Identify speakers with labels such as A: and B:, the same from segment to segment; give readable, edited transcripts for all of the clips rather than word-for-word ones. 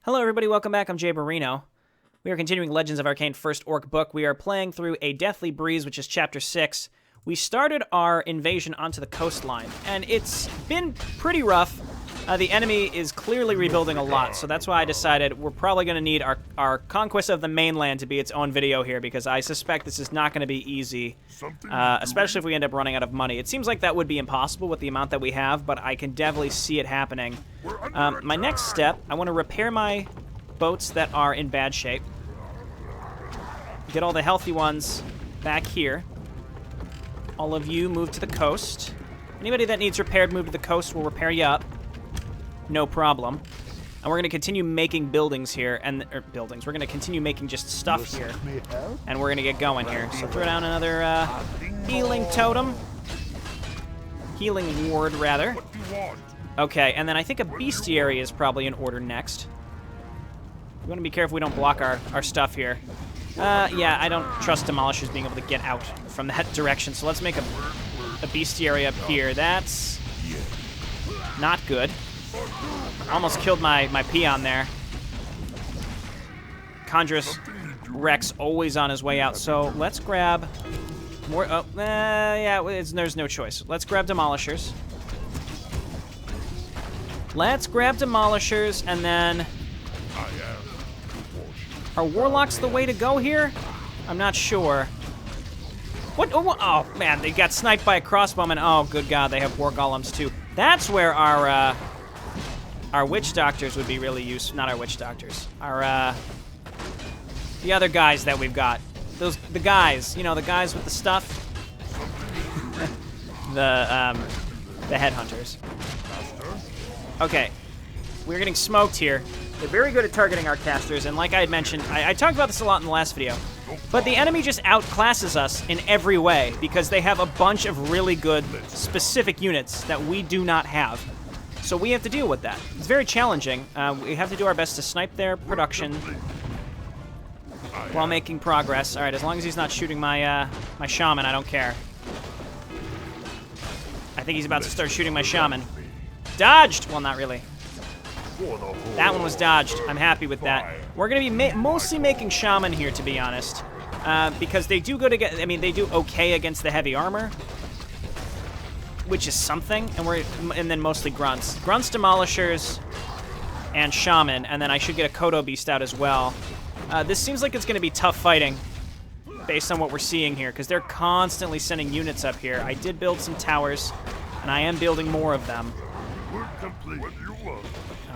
A: Hello everybody, welcome back. I'm JayborinoPlays. We are continuing Legends of Arkain First Orc book. We are playing through A Deathly Breeze, which is Chapter 6. We started our invasion onto the coastline, and it's been pretty rough. The enemy is clearly rebuilding a lot, so that's why I decided we're probably going to need our conquest of the mainland to be its own video here, because I suspect this is not going to be easy, especially if we end up running out of money. It seems like that would be impossible with the amount that we have, but I can definitely see it happening. My next step, I want to repair my boats that are in bad shape. Get all the healthy ones back here. All of you move to the coast. Anybody that needs repaired, move to the coast. We'll repair you up. No problem. And we're going to continue making buildings here. We're going to continue making just stuff here. And we're going to get going here. So throw down another healing totem. Healing ward, rather. Okay, and then I think a bestiary is probably in order next. We want to be careful we don't block our stuff here. Yeah, I don't trust demolishers being able to get out from that direction, so let's make a bestiary up here. That's not good. Almost killed my peon there. Conjurous Rex always on his way out, so let's grab more. Yeah, there's no choice. Let's grab demolishers. Let's grab demolishers, and then... Are warlocks the way to go here? I'm not sure. What? Oh, man, they got sniped by a crossbowman. Oh, good God, they have war golems, too. That's where our witch doctors would be really useful. Not our witch doctors. The other guys that we've got. The guys, you know, the guys with the stuff. the headhunters. Okay, we're getting smoked here. They're very good at targeting our casters, and like I had mentioned, I talked about this a lot in the last video, but the enemy just outclasses us in every way because they have a bunch of really good specific units that we do not have. So we have to deal with that. It's very challenging. We have to do our best to snipe their production while making progress. All right, as long as he's not shooting my my shaman, I don't care. I think he's about to start shooting my shaman. Dodged! Well, not really. That one was dodged. I'm happy with that. We're going to be mostly making shaman here, to be honest, because they do go together. I mean, they do okay against the heavy armor, which is something, and then mostly grunts, demolishers, and shaman, and then I should get a Kodo beast out as well. This seems like it's going to be tough fighting, based on what we're seeing here, because they're constantly sending units up here. I did build some towers, and I am building more of them.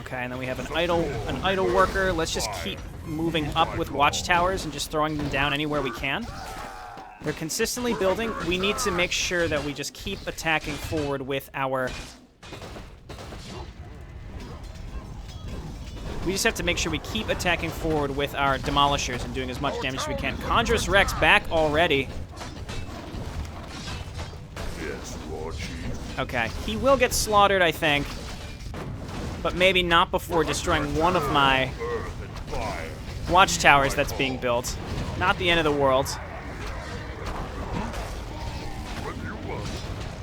A: Okay, and then we have an idle worker. Let's just keep moving up with watchtowers and just throwing them down anywhere we can. They're consistently building. We need to make sure that we just keep attacking forward with our... We just have to make sure we keep attacking forward with our demolishers and doing as much damage as we can. Conjurous Rex back already. Okay, he will get slaughtered, I think. But maybe not before destroying one of my watchtowers that's being built. Not the end of the world.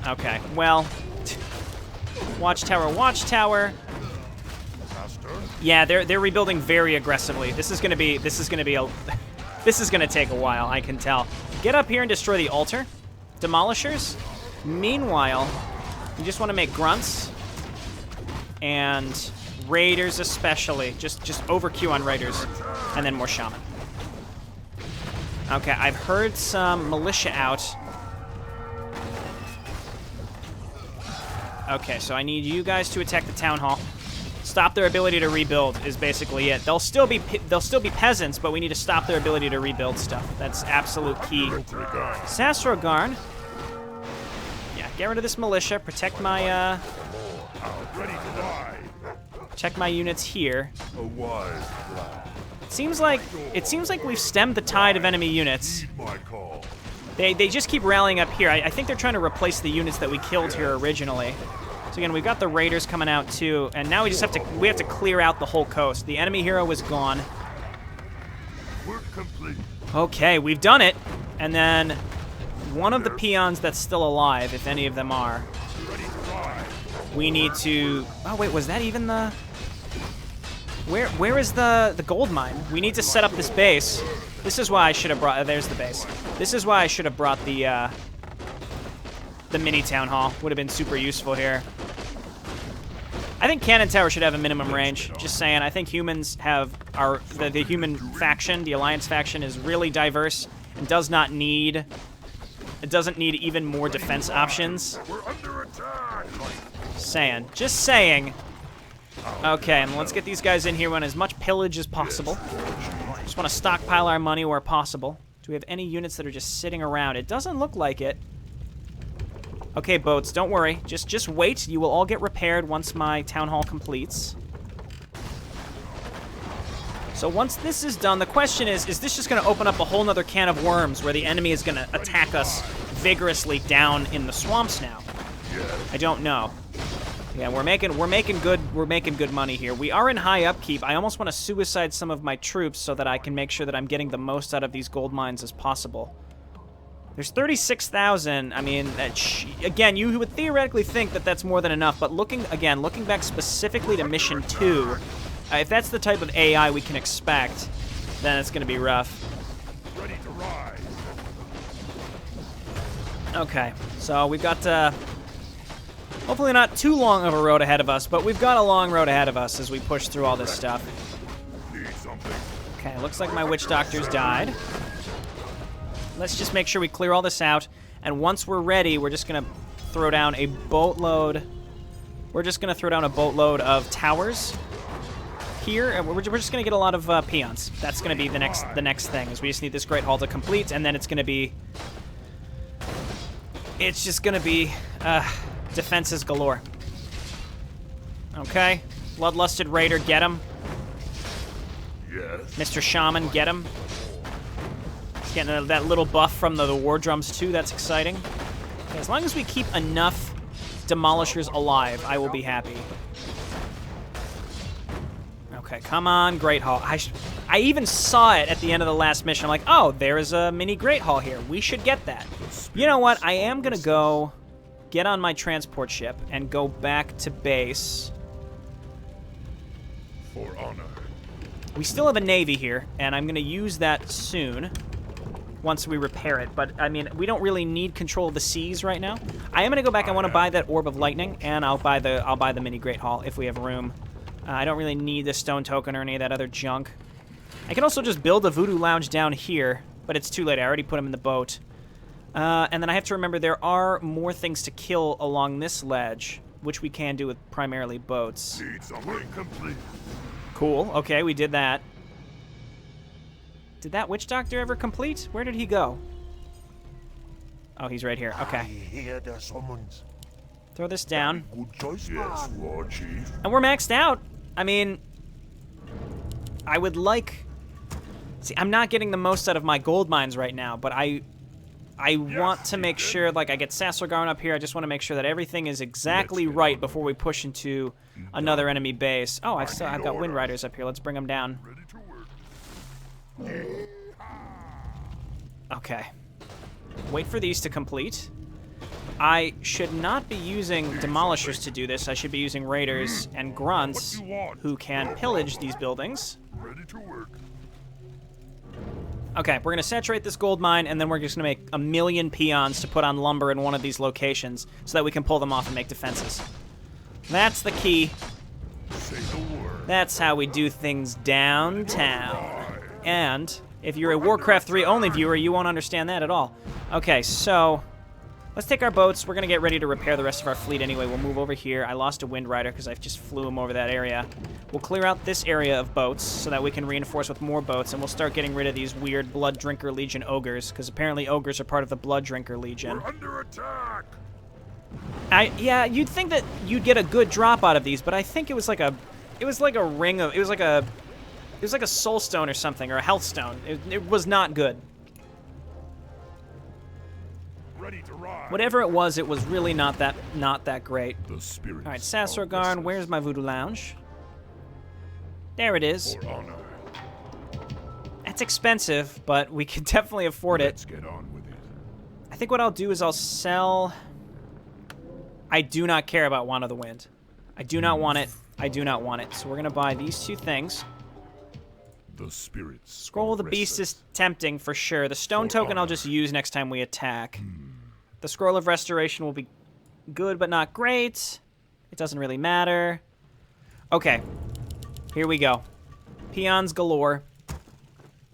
A: Okay, well, watchtower. Yeah, they're rebuilding very aggressively. This is gonna take a while, I can tell. Get up here and destroy the altar. Demolishers. Meanwhile, we just want to make grunts. And raiders especially. Just overqueue on raiders. And then more shaman. Okay, I've heard some militia out. Okay, so I need you guys to attack the town hall. Stop their ability to rebuild is basically it. They'll still be peasants, but we need to stop their ability to rebuild stuff. That's absolute key. Sasrogarn. Yeah, get rid of this militia. Protect my units here. It seems like we've stemmed the tide of enemy units. They just keep rallying up here. I think they're trying to replace the units that we killed here originally. So again, we've got the raiders coming out too, and now we have to clear out the whole coast. The enemy hero is gone. Okay, we've done it. And then one of the peons that's still alive, if any of them are, we need to... Oh, wait, was that even the... Where is the gold mine? We need to set up this base. This is why I should have brought... there's the base. This is why I should have brought the mini town hall. Would have been super useful here. I think Cannon Tower should have a minimum range. Just saying. I think humans have... The human faction, the Alliance faction, is really diverse and does not need... It doesn't need even more defense options.
B: We're under attack.
A: Just saying. Okay, and let's get these guys in here on as much pillage as possible. Just want to stockpile our money where possible. Do we have any units that are just sitting around? It doesn't look like it. Okay, boats, don't worry. Just wait. You will all get repaired once my town hall completes. So once this is done, the question is this just going to open up a whole nother can of worms where the enemy is going to attack us vigorously down in the swamps now? I don't know. Yeah, we're making good money here. We are in high upkeep. I almost want to suicide some of my troops so that I can make sure that I'm getting the most out of these gold mines as possible. There's 36,000. I mean, again, you would theoretically think that that's more than enough, but looking back specifically to Mission 2, if that's the type of AI we can expect, then it's going to be rough.
B: Ready to rise.
A: Okay, so we've got hopefully not too long of a road ahead of us, but we've got a long road ahead of us as we push through all this stuff.
B: Need something.
A: Okay, looks like my witch doctor's died. Let's just make sure we clear all this out, and once we're ready, we're just going to throw down a boatload. We're just going to throw down a boatload of towers here, and we're just going to get a lot of peons. That's going to be the next thing, is we just need this Great Hall to complete, and then it's going to be... It's just going to be defenses galore. Okay. Bloodlusted Raider, get him.
B: Yes.
A: Mr. Shaman, get him. He's getting that little buff from the war drums, too. That's exciting. Okay, as long as we keep enough demolishers alive, I will be happy. Okay, come on, Great Hall. I even saw it at the end of the last mission. I'm like, oh, there is a mini Great Hall here. We should get that. You know what? I am going to go get on my transport ship and go back to base.
B: For honor.
A: We still have a navy here, and I'm going to use that soon once we repair it. But, I mean, we don't really need control of the seas right now. I am going to go back. I want to buy that Orb of Lightning, and I'll buy the mini Great Hall if we have room. I don't really need the stone token or any of that other junk. I can also just build a voodoo lounge down here, but it's too late. I already put him in the boat. And then I have to remember there are more things to kill along this ledge, which we can do with primarily boats.
B: Need something complete.
A: Cool. Okay, we did that. Did that witch doctor ever complete? Where did he go? Oh, he's right here. Okay.
C: I hear the summons.
A: Throw this down.
C: Good choice,
B: Yes,
C: man.
B: Lord Chief.
A: And we're maxed out. I mean, I would like... See, I'm not getting the most out of my gold mines right now, but I want to make sure, like, I get Sasselgarn up here. I just want to make sure that everything is exactly right before we push into another enemy base. Oh, I've got Wind Riders up here. Let's bring them down.
B: Ready to work.
A: Okay. Wait for these to complete. I should not be using Demolishers to do this. I should be using Raiders and Grunts who can pillage these buildings.
B: Ready to work.
A: Okay, we're going to saturate this gold mine, and then we're just going to make 1,000,000 peons to put on lumber in one of these locations so that we can pull them off and make defenses. That's the key.
B: Say the word.
A: That's how we do things downtown. And if you're a Warcraft 3 only viewer, you won't understand that at all. Okay, so let's take our boats. We're going to get ready to repair the rest of our fleet anyway. We'll move over here. I lost a Wind Rider because I just flew him over that area. We'll clear out this area of boats so that we can reinforce with more boats, and we'll start getting rid of these weird Blood Drinker Legion ogres, because apparently ogres are part of the Blood Drinker Legion.
B: We're under attack.
A: Yeah, you'd think that you'd get a good drop out of these, but I think it was like a ring of, it was like a soul stone or something, or a health stone. It was not good.
B: Ready to rise.
A: Whatever it was really not that great.
B: The spirit.
A: All right, Sassergarn, where's my voodoo lounge? There it is.
B: For honor.
A: That's expensive, but we can definitely afford it.
B: Let's get on with it.
A: I think what I'll do is I'll sell... I do not care about Wand of the Wind. I do not want it. I do not want it. So we're going to buy these 2 things.
B: The spirits.
A: Scroll of the Beast is tempting for sure. The stone token I'll just use next time we attack. The Scroll of Restoration will be good but not great. It doesn't really matter. Okay. Here we go. Peons galore.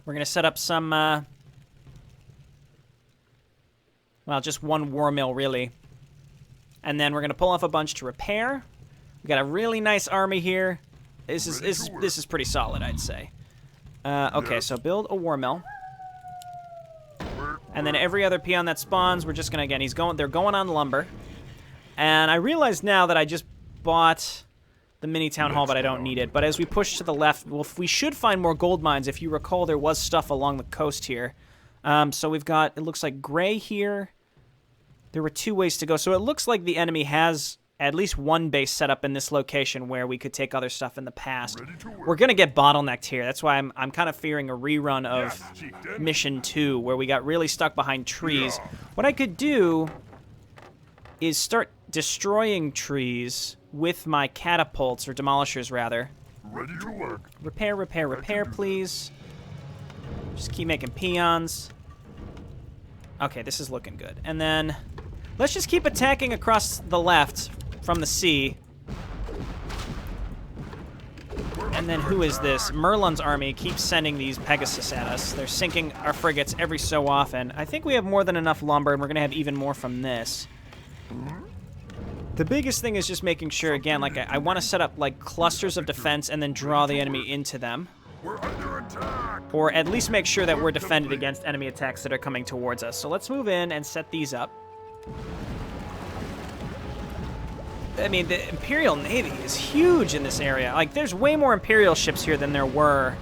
A: We're going to set up some, well, just 1 war mill, really. And then we're going to pull off a bunch to repair. We got a really nice army here. This is pretty solid, I'd say. Okay, so build a war mill. And then every other peon that spawns, we're just going to, again, they're going on lumber. And I realize now that I just bought the mini town hall, but I don't need it. But as we push to the left, we should find more gold mines. If you recall, there was stuff along the coast here. So we've got, it looks like gray here. There were 2 ways to go. So it looks like the enemy has at least 1 base set up in this location where we could take other stuff in the past. We're going to get bottlenecked here. That's why I'm kind of fearing a rerun of Mission 2, where we got really stuck behind trees. What I could do is start destroying trees with my catapults, or demolishers, rather.
B: Ready to work.
A: Repair, repair, repair, please. Just keep making peons. Okay, this is looking good. And then let's just keep attacking across the left from the sea. And then who is this? Merlin's army keeps sending these Pegasus at us. They're sinking our frigates every so often. I think we have more than enough lumber, and we're going to have even more from this. The biggest thing is just making sure, again, like I want to set up like clusters of defense and then draw the enemy into them.
B: We're under attack.
A: Or at least make sure that we're defended against enemy attacks that are coming towards us. So let's move in and set these up. I mean, the Imperial Navy is huge in this area. Like, there's way more Imperial ships here than there were.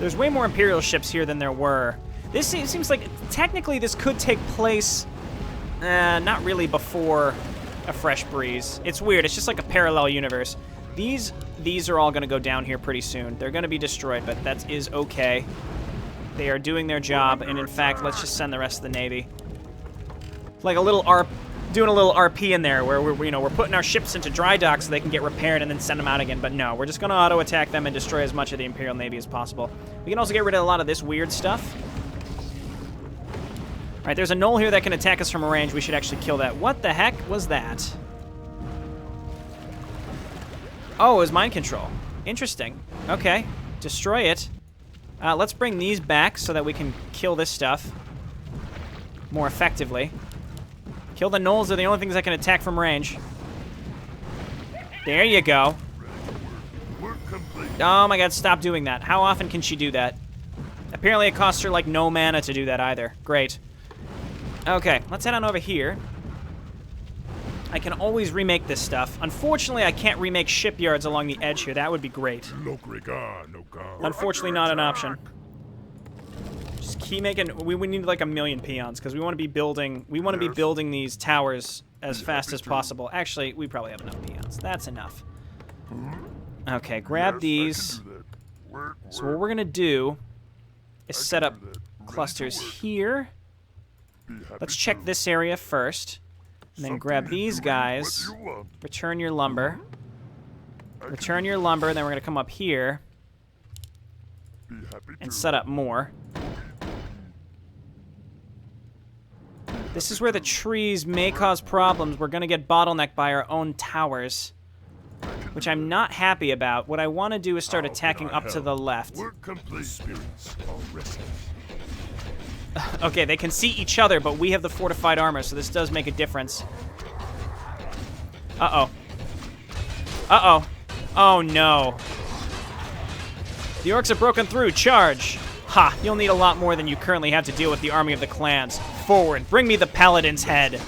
A: There's way more Imperial ships here than there were. This seems like, technically, this could take place, not really before a fresh breeze. It's weird. It's just like a parallel universe. These are all going to go down here pretty soon. They're going to be destroyed, but that is okay. They are doing their job, and in fact, let's just send the rest of the Navy. Like a little doing a little RP in there, where we're putting our ships into dry dock so they can get repaired and then send them out again. But no, we're just going to auto-attack them and destroy as much of the Imperial Navy as possible. We can also get rid of a lot of this weird stuff. All right, there's a knoll here that can attack us from a range. We should actually kill that. What the heck was that? Oh, it was mind control. Interesting. Okay, destroy it. Let's bring these back so that we can kill this stuff more effectively. Kill the gnolls. They're the only things that can attack from range. There you go. Oh my god, stop doing that. How often can she do that? Apparently it costs her like no mana to do that either. Great. Okay, let's head on over here. I can always remake this stuff. Unfortunately, I can't remake shipyards along the edge here. That would be great. Unfortunately, not an option. Just keep making. We need like 1,000,000 peons because we want to be building. We want to be building these towers as fast as possible. Actually, we probably have enough peons. That's enough. Okay, grab these. So what we're gonna do is set up clusters here. Let's check this area first. And then grab these guys. Return your lumber. Return your lumber, and then we're going to come up here and set up more. This is where the trees may cause problems. We're going to get bottlenecked by our own towers, which I'm not happy about. What I want to do is start attacking up to the left. Okay, they can see each other, but we have the fortified armor, so this does make a difference. Uh-oh. Uh-oh. Oh, no. The orcs have broken through. Charge. Ha, you'll need a lot more than you currently have to deal with the army of the clans. Forward. Bring me the paladin's head.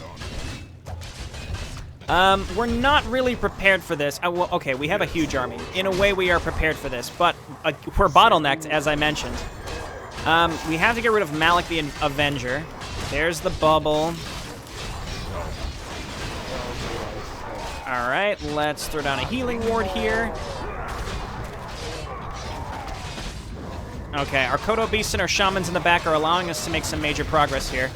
A: We're not really prepared for this. Okay, we have a huge army. In a way, we are prepared for this, but we're bottlenecked, as I mentioned. We have to get rid of Malik the Avenger. There's the bubble. Alright, let's throw down a healing ward here. Okay, our Kodo Beasts and our Shamans in the back are allowing us to make some major progress here.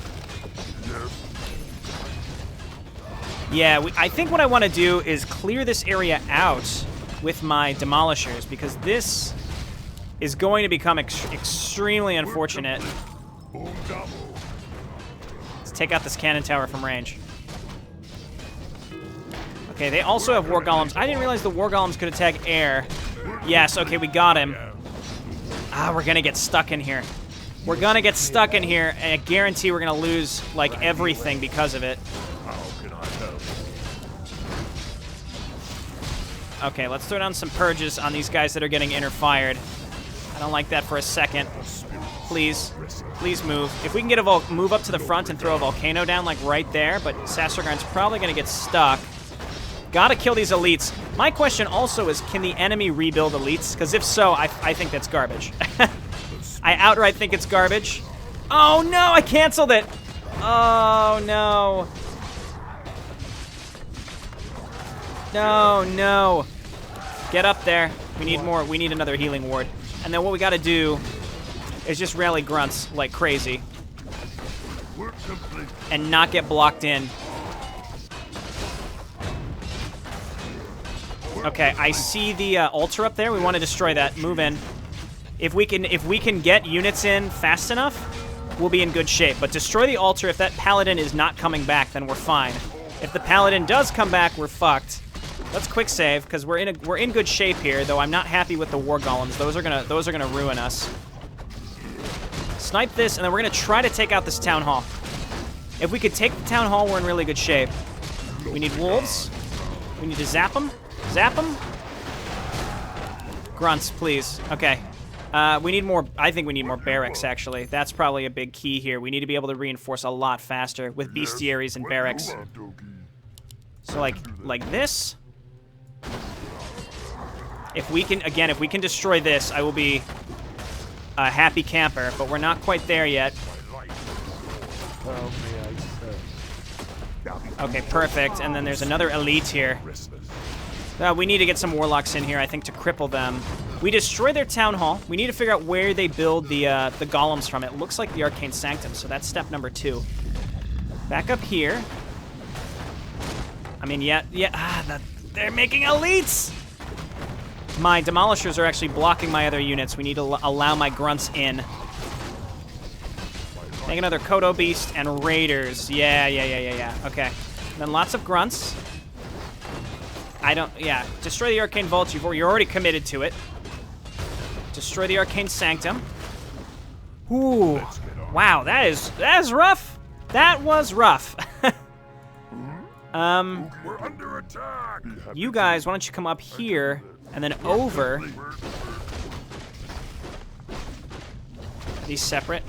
A: Yeah, I think what I want to do is clear this area out with my demolishers, because this is going to become extremely unfortunate. Let's take out this cannon tower from range. Okay, they also have war golems. I didn't realize the war golems could attack air. Yes, okay, we got him. Ah, we're gonna get stuck in here. We're gonna get stuck in here, and I guarantee we're gonna lose, like, everything because of it.
B: How can I help?
A: Okay, let's throw down some purges on these guys that are getting inter-fired. I don't like that for a second. Please. Please move. If we can get a move up to the front and throw a volcano down, like, right there, but Sasragarn's probably gonna get stuck. Gotta kill these elites. My question also is, can the enemy rebuild elites? Because if so, I think that's garbage. I outright think it's garbage. Oh no, I canceled it. Oh no. No, no. Get up there. We need more. We need another healing ward. And then what we gotta do is just rally grunts like crazy. And not get blocked in. Okay, I see the altar up there. We want to destroy that. Move in. If we can get units in fast enough, we'll be in good shape. But destroy the altar. If that paladin is not coming back, then we're fine. If the paladin does come back, we're fucked. Let's quick save, because we're in good shape here. Though I'm not happy with the war golems. Those are gonna ruin us. Snipe this, and then we're gonna try to take out this town hall. If we could take the town hall, we're in really good shape. We need wolves. We need to zap them. Zap them. Grunts, please. Okay. We need more. I think we need more barracks, actually. That's probably a big key here. We need to be able to reinforce a lot faster with bestiaries and barracks. So, like this. If we can destroy this, I will be a happy camper. But we're not quite there yet. Okay, perfect. And then there's another elite here. We need to get some warlocks in here, I think, to cripple them. We destroy their town hall. We need to figure out where they build the golems from. It looks like the Arcane Sanctum, so that's step number 2. Back up here. I mean, they're making elites! My demolishers are actually blocking my other units. We need to allow my grunts in. Make another Kodo Beast and Raiders. Yeah. Okay. And then lots of grunts. Destroy the Arcane Vault. You're already committed to it. Destroy the Arcane Sanctum. Ooh. Wow, that is rough. That was rough.
B: We're under attack.
A: You guys, why don't you come up here and then over. These separate.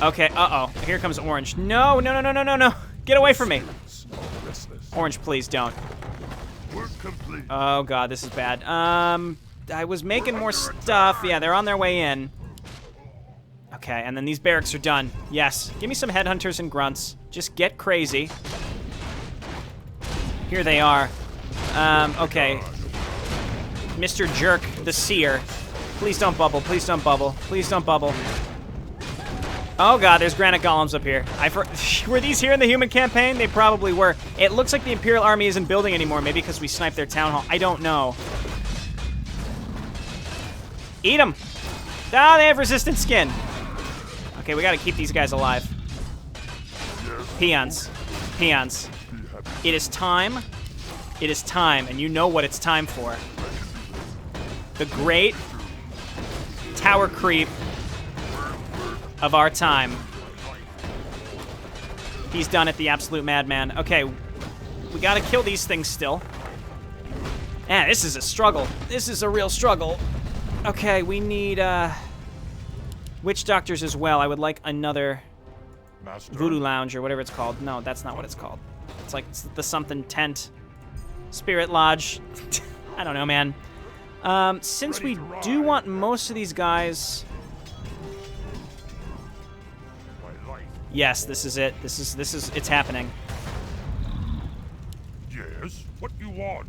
A: Okay, uh-oh. Here comes Orange. No. Get away from me. Orange, please don't. Oh god, this is bad. I was making more stuff. Yeah, they're on their way in. Okay, and then these barracks are done. Yes, give me some headhunters and grunts. Just get crazy. Here they are. Okay. Mr. Jerk, the Seer. Please don't bubble, please don't bubble, please don't bubble. Oh god, there's granite golems up here. Were these here in the human campaign? They probably were. It looks like the Imperial Army isn't building anymore, maybe because we sniped their town hall. I don't know. Eat them. Ah, they have resistant skin. Okay, we gotta keep these guys alive. Peons. Peons. It is time. It is time, and you know what it's time for. The great tower creep of our time. He's done it, the absolute madman. Okay, we gotta kill these things still. Man, this is a struggle. This is a real struggle. Okay, we need witch doctors as well. I would like another voodoo lounge or whatever it's called. No, that's not what it's called. It's like the something tent. Spirit lodge. I don't know, man. Since we do want most of these guys... Yes, this is it. This is it's happening.
B: Yes, what you want?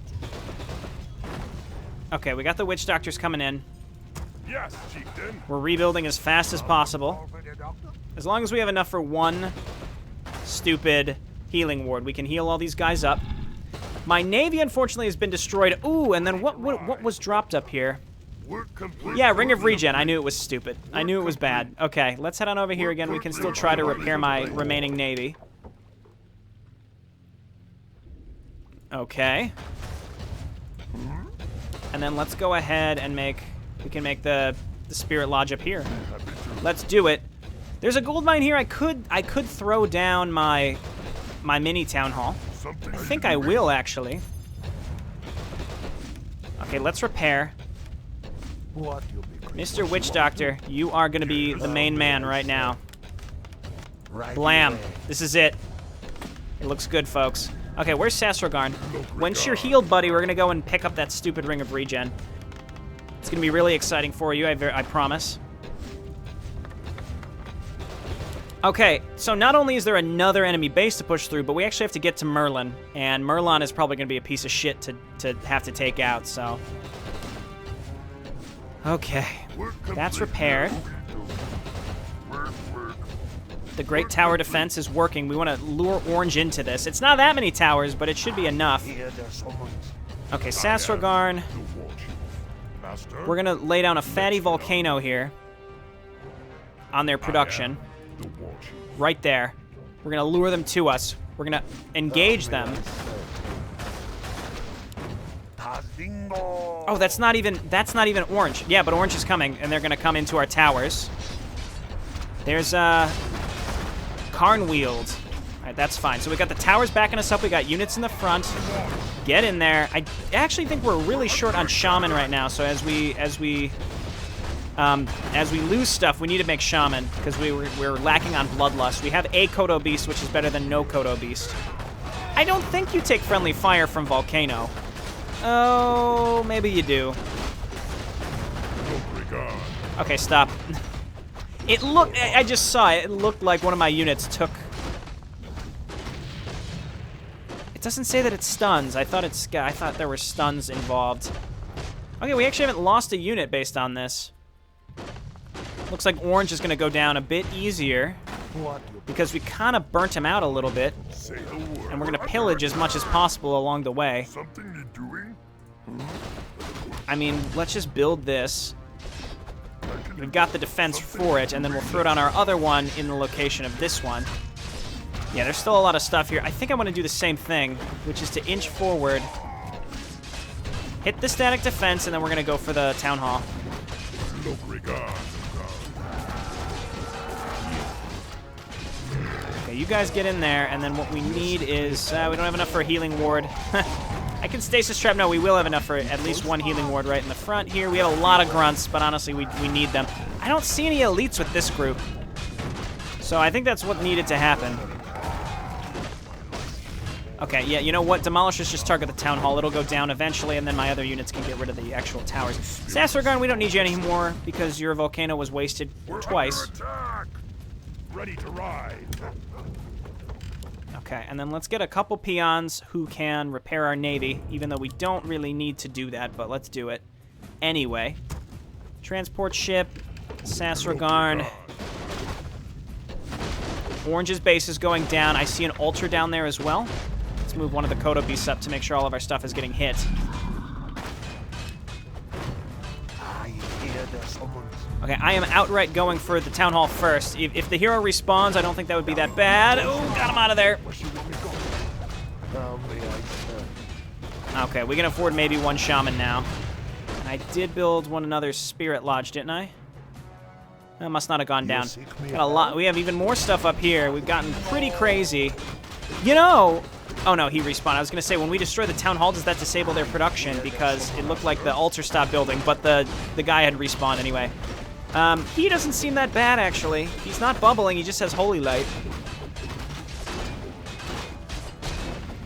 A: Okay, we got the witch doctors coming in.
B: Yes, chieftain.
A: We're rebuilding as fast as possible. As long as we have enough for one stupid healing ward. We can heal all these guys up. My navy, unfortunately, has been destroyed. Ooh, and then what was dropped up here? Yeah, Ring of Regen. I knew it was stupid. I knew it was bad. Okay, let's head on over here again. We can still try to repair my remaining navy. Okay. And then let's go ahead and we can make the Spirit Lodge up here. Let's do it. There's a gold mine here. I could throw down my mini town hall. I think I will, actually. Okay, let's repair. Mr. Witch Doctor, you are going to be the main man right now. Blam. This is it. It looks good, folks. Okay, where's Sasrogarn? Once you're healed, buddy, we're going to go and pick up that stupid Ring of Regen. It's going to be really exciting for you, I promise. Okay, so not only is there another enemy base to push through, but we actually have to get to Merlin. And Merlin is probably going to be a piece of shit to have to take out, so... Okay, that's repaired. The Great Tower Defense is working. We want to lure Orange into this. It's not that many towers, but it should be enough. Okay, Sasrogarn. We're going to lay down a fatty volcano here on their production. Right there. We're going to lure them to us. We're going to engage them. Oh, that's not even Orange. Yeah, but Orange is coming, and they're going to come into our towers. There's Carnweald. All right, that's fine. So we got the towers backing us up. We got units in the front. Get in there. I actually think we're really short on Shaman right now. So as we lose stuff, we need to make Shaman because we're lacking on Bloodlust. We have a Kodo Beast, which is better than no Kodo Beast. I don't think you take friendly fire from Volcano. Oh, maybe you do. Okay, stop. It looked, I just saw it. It looked like one of my units took... It doesn't say that it stuns. I thought there were stuns involved. Okay, we actually haven't lost a unit based on this. Looks like Orange is going to go down a bit easier because we kind of burnt him out a little bit. And we're going to pillage as much as possible along the way. I mean, let's just build this. We've got the defense for it, and then we'll throw it on our other one in the location of this one. Yeah, there's still a lot of stuff here. I think I want to do the same thing, which is to inch forward, hit the static defense, and then we're going to go for the town hall. Okay, you guys get in there, and then what we need is... we don't have enough for a healing ward. I can stasis trap. No, we will have enough for at least one healing ward right in the front here. We have a lot of grunts, but honestly, we need them. I don't see any elites with this group. So I think that's what needed to happen. Okay, yeah, you know what? Demolishers just target the town hall. It'll go down eventually, and then my other units can get rid of the actual towers. Sasrogarn, we don't need you anymore because your volcano was wasted twice.
B: Ready to ride.
A: Okay, and then let's get a couple peons who can repair our navy, even though we don't really need to do that, but let's do it anyway. Transport ship, Sasrogarn. Orange's base is going down. I see an altar down there as well. Let's move one of the Kodo beasts up to make sure all of our stuff is getting hit. Okay, I am outright going for the town hall first. If the hero respawns, I don't think that would be that bad. Oh, got him out of there. Okay, we can afford maybe one shaman now. I did build another spirit lodge, didn't I? That must not have gone down. Got a lot. We have even more stuff up here. We've gotten pretty crazy. You know... Oh no, he respawned. I was going to say, when we destroy the town hall, does that disable their production? Because it looked like the altar stopped building, but the guy had respawned anyway. He doesn't seem that bad, actually. He's not bubbling, he just has Holy Light.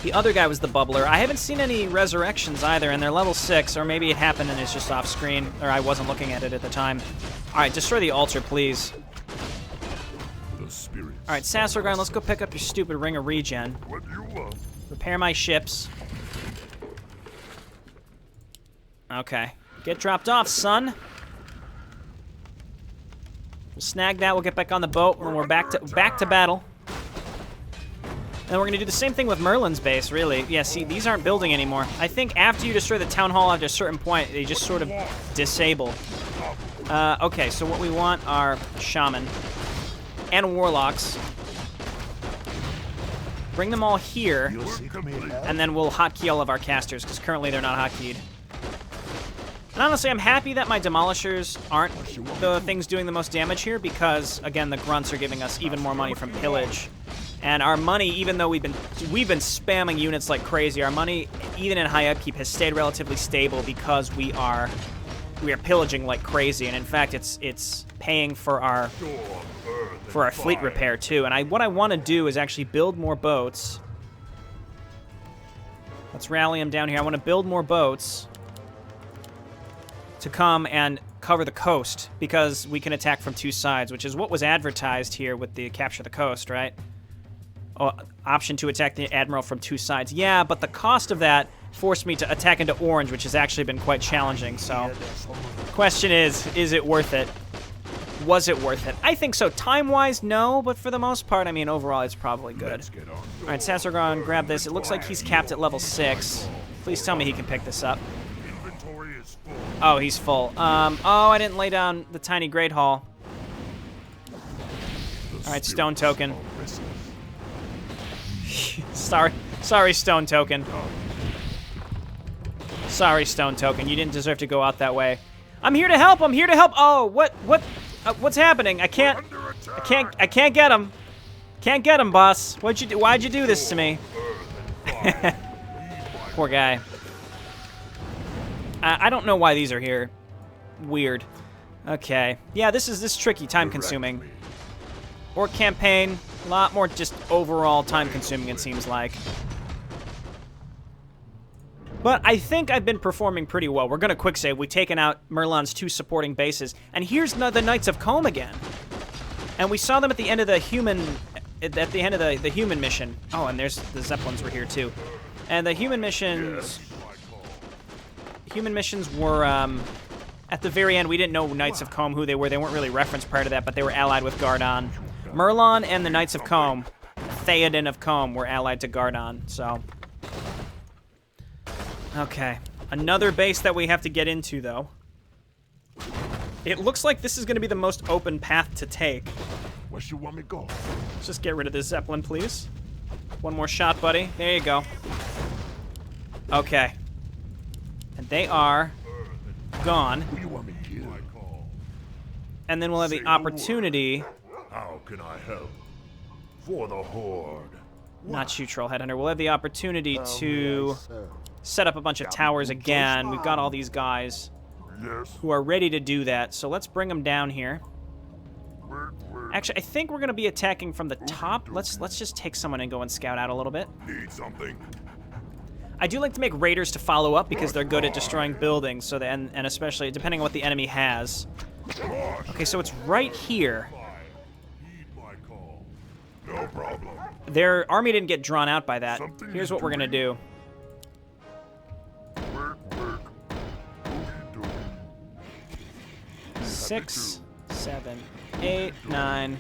A: The other guy was the bubbler. I haven't seen any resurrections either, and they're level 6, or maybe it happened and it's just off screen, or I wasn't looking at it at the time. Alright, destroy the altar, please. Alright, Sasrogarn, let's go pick up your stupid Ring of Regen.
B: What do you want?
A: Repair my ships. Okay. Get dropped off, son. We'll snag that, we'll get back on the boat, and we're back to battle. And we're going to do the same thing with Merlin's base, really. Yeah, see, these aren't building anymore. I think after you destroy the town hall at a certain point, they just sort of disable. Okay, so what we want are shaman and warlocks. Bring them all here, and then we'll hotkey all of our casters, because currently they're not hotkeyed. And honestly, I'm happy that my demolishers aren't the things doing the most damage here, because, again, the grunts are giving us even more money from pillage. And our money, even though we've been spamming units like crazy, our money, even in high upkeep, has stayed relatively stable because we are pillaging like crazy. And in fact, it's paying for our fleet repair too. And what I want to do is actually build more boats. Let's rally them down here. I want to build more boats to come and cover the coast, because we can attack from two sides, which is what was advertised here with the capture the coast, right? Option to attack the admiral from two sides. Yeah, but the cost of that forced me to attack into orange, which has actually been quite challenging. So, question is it worth it? Was it worth it? I think so. Time-wise, no, but for the most part, I mean, overall, it's probably good. All right, Sassergon, grab this. It looks like he's capped at level 6. Please tell me he can pick this up. Oh, he's full. Oh, I didn't lay down the tiny Great Hall. All right, stone token. Sorry, stone token. Sorry, stone token. You didn't deserve to go out that way. I'm here to help. I'm here to help. Oh, what's happening? I can't get him. Can't get him, boss. What'd you do? Why'd you do this to me? Poor guy. I don't know why these are here. Weird. Okay. Yeah, this is tricky, time-consuming. Orc campaign, a lot more just overall time-consuming, it seems like. But I think I've been performing pretty well. We're gonna quick save. We've taken out Merlin's 2 supporting bases, and here's the Knights of Combe again. And we saw them at the end of the human mission. Oh, and there's the Zeppelins were here too. And the human missions. Human missions were, at the very end, we didn't know Knights of Combe who they were. They weren't really referenced prior to that, but they were allied with Gardon. Merlin and the Knights of Combe, Theoden of Combe, were allied to Gardon, so. Okay. Another base that we have to get into, though. It looks like this is going to be the most open path to take.
B: Where you want me to go?
A: Let's just get rid of this Zeppelin, please. One more shot, buddy. There you go. Okay. And they are gone.
B: Who you want me to kill?
A: And then we'll have the opportunity.
B: How can I help? For the Horde.
A: Not shoot Troll Headhunter. We'll have the opportunity to set up a bunch of towers again. We've got all these guys who are ready to do that. So let's bring them down here. Actually, I think we're going to be attacking from the top. Let's just take someone and go and scout out a little bit.
B: Need something?
A: I do like to make raiders to follow up because they're good at destroying buildings, so and especially depending on what the enemy has. Okay, so it's right here.
B: No problem.
A: Their army didn't get drawn out by that. Here's what we're gonna do.
B: Work.
A: 6, 7, 8, 9,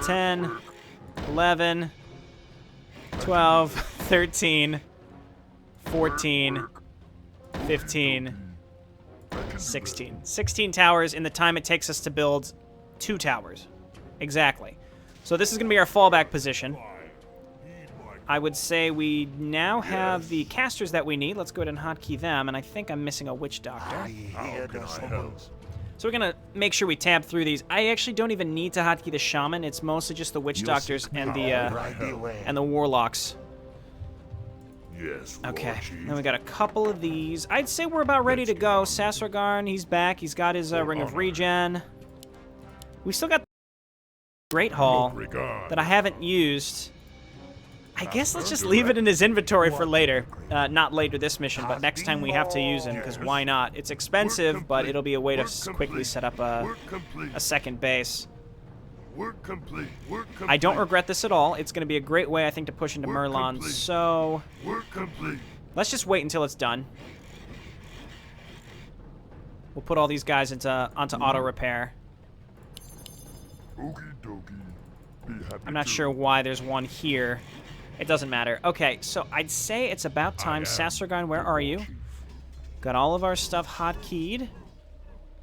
A: 10, 11, 12, 13, 14, 15, 16. 16 towers in the time it takes us to build 2 towers. Exactly. So this is going to be our fallback position. I would say we now have the casters that we need. Let's go ahead and hotkey them, and I think I'm missing a witch doctor. So we're going to make sure we tab through these. I actually don't even need to hotkey the shaman. It's mostly just the witch doctors and the warlocks.
B: Yes.
A: Okay, then we got a couple of these. I'd say we're about ready to go. Sassergarn, he's back. He's got his Ring of Regen. We still got the Great Hall that I haven't used. I guess let's just leave it in his inventory for later. Not later this mission, but next time we have to use him, because why not? It's expensive, but it'll be a way to quickly set up a second base. I don't regret this at all. It's going to be a great way, I think, to push into Merlin. So let's just wait until it's done. We'll put all these guys onto auto repair.
B: Be happy
A: I'm not
B: to.
A: sure why there's one here. It doesn't matter. Okay, so I'd say it's about time. Sassergon, where are you? Got all of our stuff hotkeyed.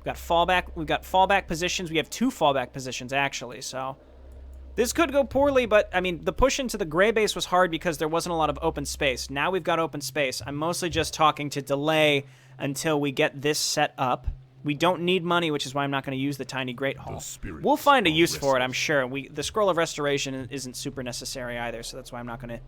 A: We've got fallback positions. We have 2 fallback positions, actually, so... This could go poorly, but, I mean, the push into the gray base was hard because there wasn't a lot of open space. Now we've got open space. I'm mostly just talking to delay until we get this set up. We don't need money, which is why I'm not going to use the tiny Great Hall. We'll find a use for it, I'm sure. The Scroll of Restoration isn't super necessary either, so that's why I'm not going to...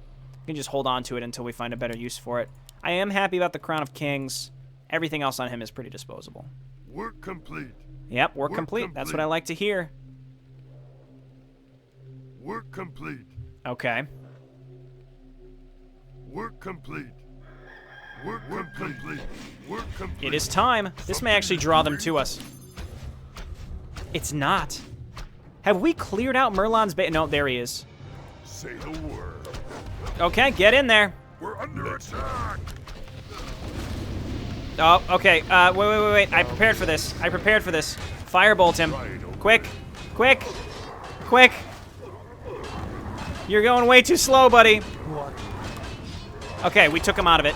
A: We can just hold on to it until we find a better use for it. I am happy about the Crown of Kings. Everything else on him is pretty disposable.
B: Work complete.
A: Yep, work complete. That's what I like to hear.
B: Work complete.
A: Okay.
B: Work complete. Work complete. Work complete.
A: It is time. This may actually draw them to us. It's not. Have we cleared out Merlin's base? No, there he is.
B: Say the word.
A: Okay, get in there.
B: We're under attack.
A: Oh, okay. Wait. I prepared for this. Firebolt him. Quick. You're going way too slow, buddy. Okay, we took him out of it.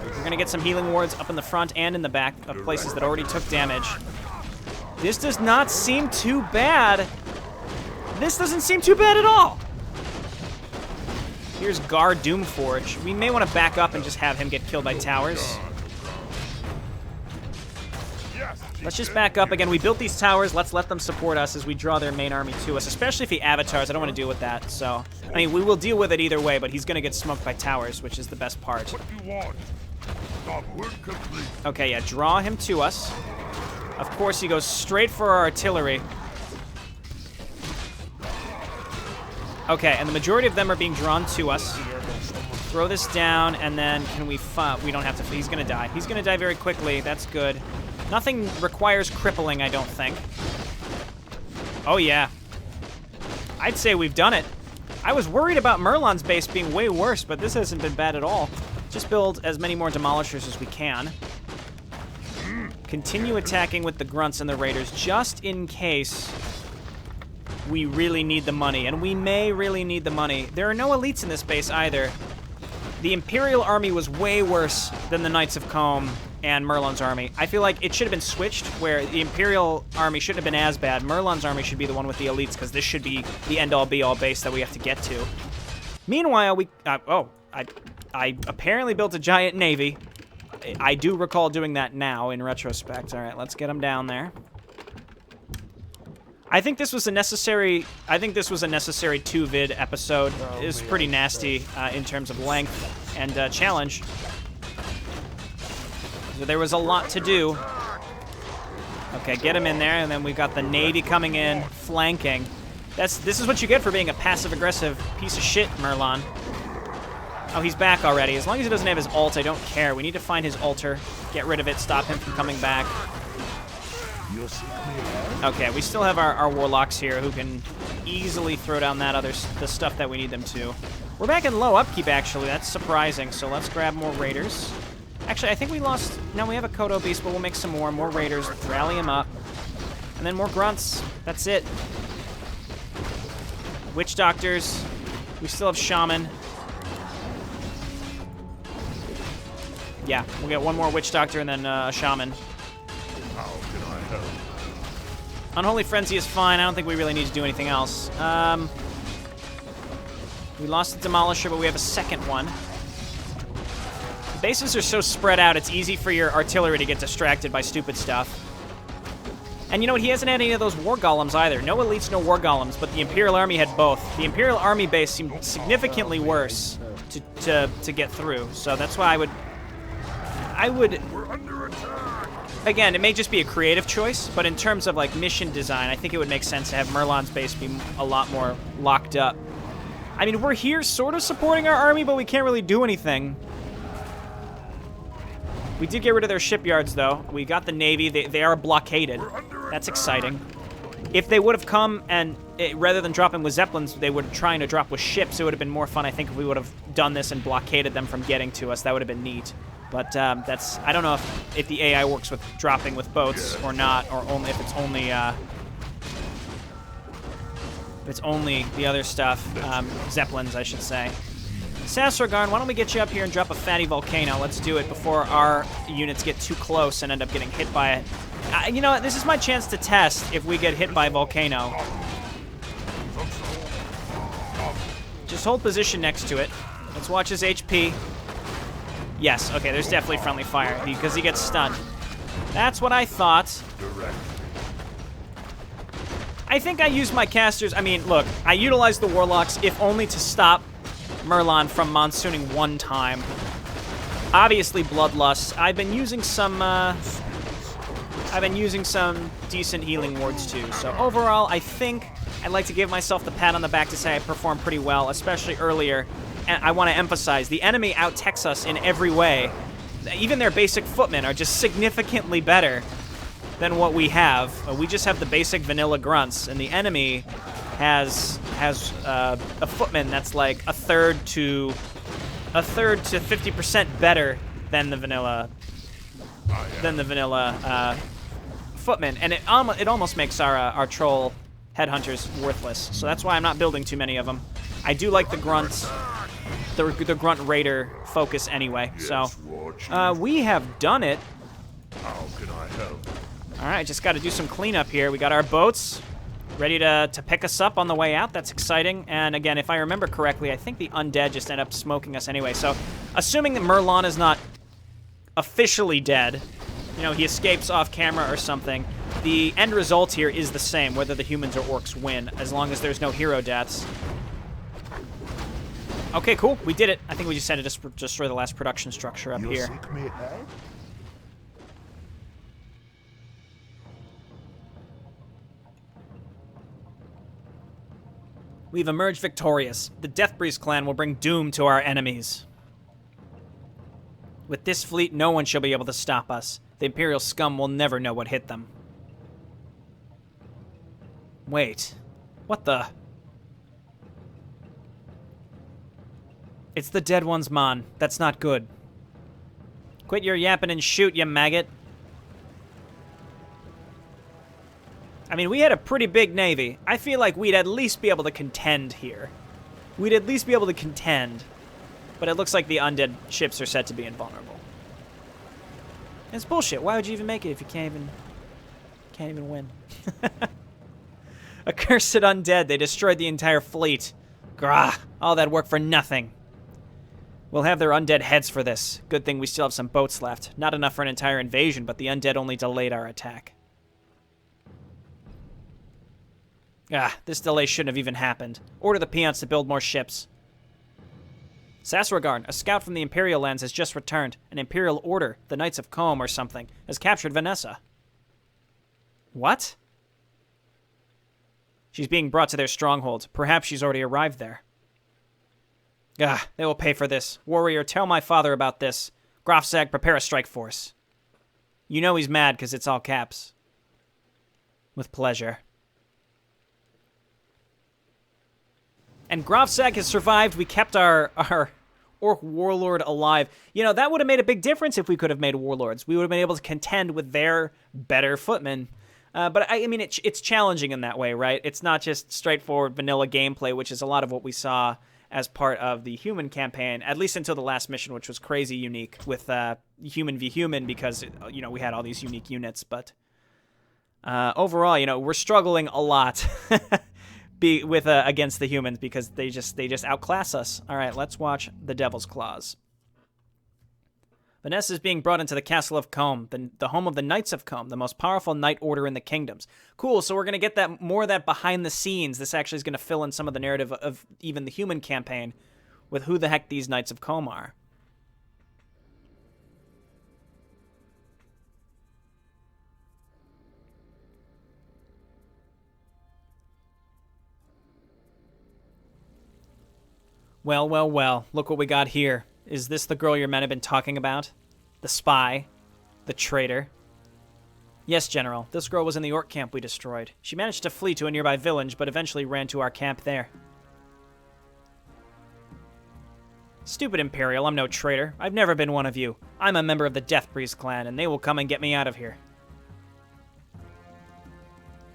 A: We're gonna get some healing wards up in the front and in the back of places that already took damage. This does not seem too bad. This doesn't seem too bad at all. Here's Gar Doomforge. We may want to back up and just have him get killed by towers. Let's just back up again. We built these towers. Let's let them support us as we draw their main army to us, especially if he avatars. I don't want to deal with that. So, I mean, we will deal with it either way, but he's going to get smoked by towers, which is the best part.
B: What do you want? Work complete.
A: Okay, yeah, draw him to us. Of course, he goes straight for our artillery. Okay, and the majority of them are being drawn to us. Throw this down, and then can we... we don't have to... He's going to die. He's going to die very quickly. That's good. Nothing requires crippling, I don't think. Oh, yeah. I'd say we've done it. I was worried about Merlin's base being way worse, but this hasn't been bad at all. Just build as many more demolishers as we can. Continue attacking with the grunts and the raiders, just in case we really need the money. And we may really need the money. There are no elites in this base either. The Imperial army was way worse than the Knights of Combe and Merlin's army. I feel like it should have been switched, where the Imperial army shouldn't have been as bad. Merlin's army should be the one with the elites, because this should be the end-all be-all base that we have to get to. Meanwhile, we... I apparently built a giant navy. I do recall doing that now, in retrospect. All right, let's get them down there. I think this was a necessary 2-vid episode. It was pretty nasty in terms of length and challenge. So there was a lot to do. Okay, get him in there, and then we've got the navy coming in, flanking. This is what you get for being a passive-aggressive piece of shit, Merlin. Oh, he's back already. As long as he doesn't have his ult, I don't care. We need to find his altar, get rid of it, stop him from coming back. Okay, we still have our warlocks here who can easily throw down the stuff that we need them to. We're back in low upkeep, actually. That's surprising, so let's grab more raiders. Actually, I think we lost... No, we have a Kodo Beast, but we'll make some more. More raiders, rally them up. And then more grunts. That's it. Witch Doctors. We still have Shaman. Yeah, we'll get one more Witch Doctor and then a Shaman.
B: How can I help?
A: Unholy Frenzy is fine. I don't think we really need to do anything else. We lost the Demolisher, but we have a second one. The bases are so spread out, it's easy for your artillery to get distracted by stupid stuff. And you know what? He hasn't had any of those War Golems either. No elites, no War Golems, but the Imperial Army had both. The Imperial Army base seemed significantly worse to get through, so that's why I would...
B: We're under attack.
A: Again, it may just be a creative choice, but in terms of like mission design, I think it would make sense to have Merlin's base be a lot more locked up. I mean, we're here sort of supporting our army, but we can't really do anything. We did get rid of their shipyards, though. We got the Navy. They are blockaded. That's exciting. If they would have come and, rather than dropping with Zeppelins, they were trying to drop with ships, it would have been more fun, I think, if we would have done this and blockaded them from getting to us. That would have been neat. But that's... I don't know if the AI works with dropping with boats or not, or only if it's only... It's only the other stuff. Zeppelins, I should say. Sasragarn, why don't we get you up here and drop a fatty volcano? Let's do it before our units get too close and end up getting hit by it. You know what? This is my chance to test if we get hit by a volcano. Just hold position next to it. Let's watch his HP. Yes, okay, there's definitely friendly fire because he gets stunned. That's what I thought. I think I used my casters. I mean, look, I utilized the Warlocks if only to stop Merlin from monsooning one time. Obviously, Bloodlust. I've been using some decent healing wards too. So overall, I think I'd like to give myself the pat on the back to say I performed pretty well, especially earlier. And I want to emphasize, the enemy out-techs us in every way. Even their basic footmen are just significantly better than what we have. We just have the basic vanilla grunts, and the enemy has a footman that's like a third to 50% better than the vanilla footman, and it almost makes our troll headhunters worthless. So that's why I'm not building too many of them. I do like the grunts. The grunt raider focus anyway. So we have done it.
B: How can I help?
A: All right, just got to do some cleanup here. We got our boats ready to pick us up on the way out. That's exciting. And again, if I remember correctly, I think the undead just end up smoking us anyway. So assuming that Merlin is not officially dead, you know, he escapes off camera or something, the end result here is the same, whether the humans or orcs win, as long as there's no hero deaths. Okay, cool. We did it. I think we just had to destroy the last production structure up here.
C: Seek me out?
A: We've emerged victorious. The Deathbreeze clan will bring doom to our enemies. With this fleet, no one shall be able to stop us. The Imperial scum will never know what hit them. Wait. What the? It's the dead one's Mon. That's not good. Quit your yapping and shoot, you maggot. I mean, we had a pretty big navy. I feel like we'd at least be able to contend here. We'd at least be able to contend. But it looks like the undead ships are set to be invulnerable. It's bullshit. Why would you even make it if you can't even win? Accursed undead. They destroyed the entire fleet. Grah. All that work for nothing. We'll have their undead heads for this. Good thing we still have some boats left. Not enough for an entire invasion, but the undead only delayed our attack. This delay shouldn't have even happened. Order the peons to build more ships. Sasragarn, a scout from the Imperial lands, has just returned. An Imperial order, the Knights of Combe or something, has captured Vanessa. What? She's being brought to their stronghold. Perhaps she's already arrived there. They will pay for this. Warrior, tell my father about this. Grofzag, prepare a strike force. You know he's mad because it's all caps. With pleasure. And Grofzag has survived. We kept our Orc warlord alive. You know, that would have made a big difference if we could have made warlords. We would have been able to contend with their better footmen. But I mean, it's challenging in that way, right? It's not just straightforward vanilla gameplay, which is a lot of what we saw as part of the human campaign, at least until the last mission, which was crazy unique with human v human because, you know, we had all these unique units. But overall, you know, we're struggling a lot against the humans because they just outclass us. All right, let's watch the Devil's Claws. Vanessa is being brought into the Castle of Combe, the home of the Knights of Combe, the most powerful knight order in the kingdoms. Cool, so we're going to get that more of that behind the scenes. This actually is going to fill in some of the narrative of even the human campaign with who the heck these Knights of Combe are. Well, well, well, look what we got here. Is this the girl your men have been talking about? The spy? The traitor? Yes, General. This girl was in the Orc camp we destroyed. She managed to flee to a nearby village, but eventually ran to our camp there. Stupid Imperial, I'm no traitor. I've never been one of you. I'm a member of the Deathbreeze clan, and they will come and get me out of here.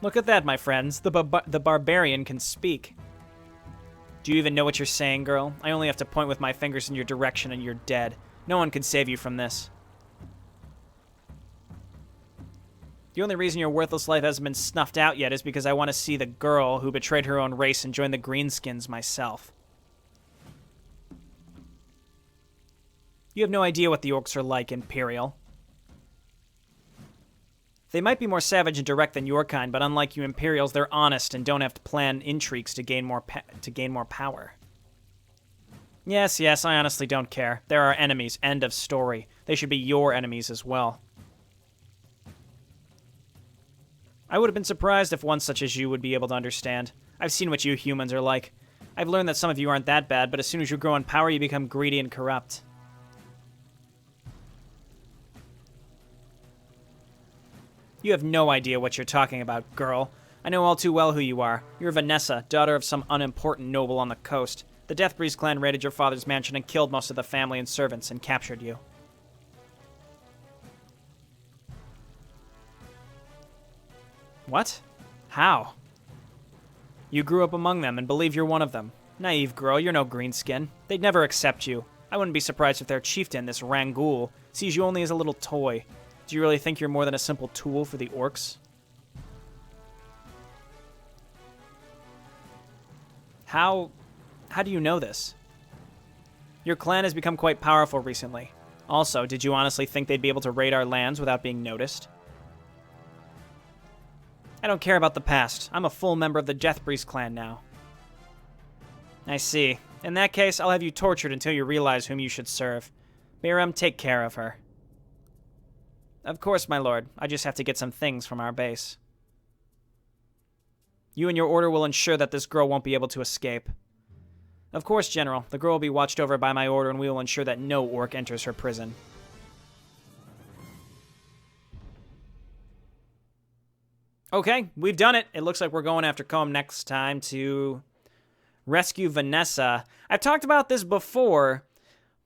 A: Look at that, my friends. The barbarian can speak. Do you even know what you're saying, girl? I only have to point with my fingers in your direction and you're dead. No one can save you from this. The only reason your worthless life hasn't been snuffed out yet is because I want to see the girl who betrayed her own race and join the Greenskins myself. You have no idea what the Orcs are like, Imperial. They might be more savage and direct than your kind, but unlike you Imperials, they're honest and don't have to plan intrigues to gain more power. Yes, I honestly don't care. They're our enemies. End of story. They should be your enemies as well. I would have been surprised if one such as you would be able to understand. I've seen what you humans are like. I've learned that some of you aren't that bad, but as soon as you grow in power, you become greedy and corrupt. You have no idea what you're talking about, girl. I know all too well who you are. You're Vanessa, daughter of some unimportant noble on the coast. The Deathbreeze clan raided your father's mansion and killed most of the family and servants and captured you. What? How? You grew up among them and believe you're one of them. Naive girl, you're no greenskin. They'd never accept you. I wouldn't be surprised if their chieftain, this Rangul, sees you only as a little toy. Do you really think you're more than a simple tool for the Orcs? How do you know this? Your clan has become quite powerful recently. Also, did you honestly think they'd be able to raid our lands without being noticed? I don't care about the past. I'm a full member of the Deathbreeze clan now. I see. In that case, I'll have you tortured until you realize whom you should serve. Biram, take care of her. Of course, my lord. I just have to get some things from our base. You and your order will ensure that this girl won't be able to escape. Of course, General. The girl will be watched over by my order, and we will ensure that no orc enters her prison. Okay, we've done it. It looks like we're going after Combe next time to rescue Vanessa. I've talked about this before,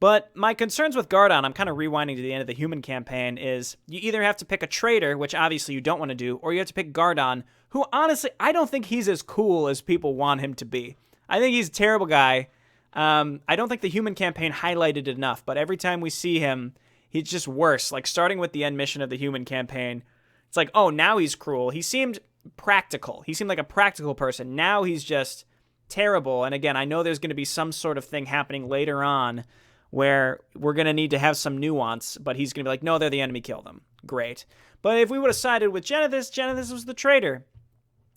A: but my concerns with Gardon, I'm kind of rewinding to the end of the human campaign, is you either have to pick a traitor, which obviously you don't want to do, or you have to pick Gardon, who honestly, I don't think he's as cool as people want him to be. I think he's a terrible guy. I don't think the human campaign highlighted it enough, but every time we see him, he's just worse. Like, starting with the end mission of the human campaign, it's like, oh, now he's cruel. He seemed practical. He seemed like a practical person. Now he's just terrible. And again, I know there's going to be some sort of thing happening later on where we're going to need to have some nuance, but he's going to be like, no, they're the enemy, kill them. Great. But if we would have sided with Genethys was the traitor.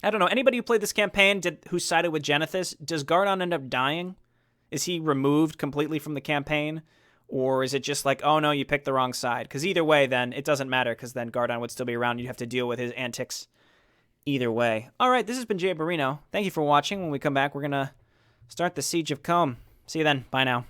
A: I don't know. Anybody who played this campaign who sided with Genethys, does Gardon end up dying? Is he removed completely from the campaign? Or is it just like, oh no, you picked the wrong side? Because either way, then, it doesn't matter, because then Gardon would still be around. You'd have to deal with his antics either way. All right, this has been Jayborino. Thank you for watching. When we come back, we're going to start the Siege of Combe. See you then. Bye now.